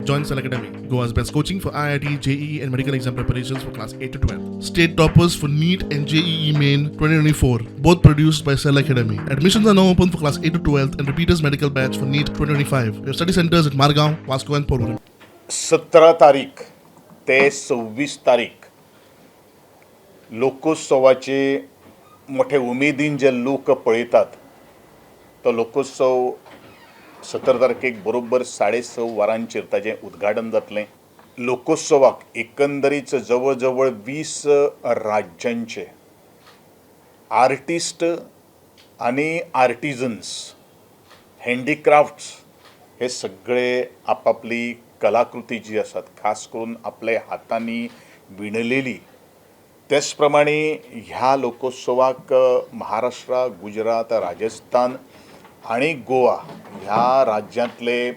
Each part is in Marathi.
Join Cell Academy, Goa's best coaching for IIT, JEE, and medical exam preparations for class 8 to 12. State toppers for NEET and JEE Main 2024, both produced by Cell Academy. Admissions are now open for class 8 to 12th and repeaters medical batch for NEET 2025. We have study centers at Margao, Vasco, and Porvorim. 17 तारीख ते 26 तारीख लोकोत्सवाचे मोठे उमेदीन जे लोक पळयतात तो लोकोत्सव 17 तारखेक बरोबर 6:30 वरांचेर ताजें उद्घाटन जातलें. लोकोत्सवाक एकंदरीत जवळ जवळ 20 राज्यांचे आर्टिस्ट आणि आर्टिजन्स हँडीक्राफ्ट्स हे सगळे आपापली कलाकृती जी आसात खास करून आपल्या हातांनी विणलेली त्याच प्रमाणे ह्या लोकोत्सवाक महाराष्ट्र, गुजरात, राजस्थान आणि गोवा ह्या राज्यांतले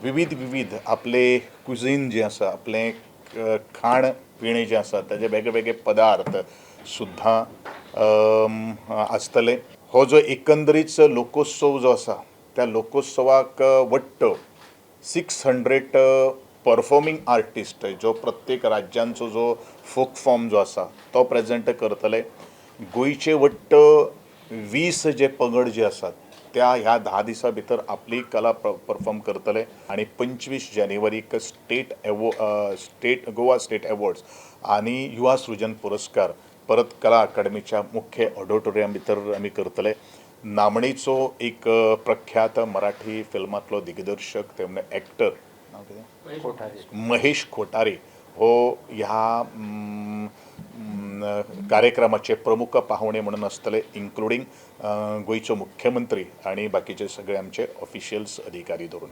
विविध आपले कुझीन जे आसा आपले खाण पिणे जे आसा ताजे वेगळे पदार्थ सुद्दां आसतले. हो जो एकंदरीत लोकोत्सव जो आसा त्या लोकोत्सवाक वट्ट 600 परफॉर्मिंग आर्टिस्ट जो प्रत्येक राज्यांचो जो फोक फॉर्म जो आसा तो प्रेजेंट करतले. गोंयचे वट्ट 20 जे पंगड जे आसात त्या ह्या 10 दिसां भितर आपली कला परफॉर्म करतले आणि 25 जानेवारीक गोवा स्टेट अवॉर्ड्स आणि युवा सृजन पुरस्कार परत कला अकादमीच्या मुख्य ऑडिटोरियम भितर आमी करतले. नामणेचो एक प्रख्यात मराठी फिल्मातलो दिग्दर्शक ते म्हणजे एक्टर महेश खोटारे हो ह्या कार्यक्रमाचे प्रमुख पाहुणे म्हणून आसतले, इन्क्लुडींग गोंयचो मुख्यमंत्री आणि बाकीचे सगळे आमचे ऑफिशियल्स अधिकारी धरून.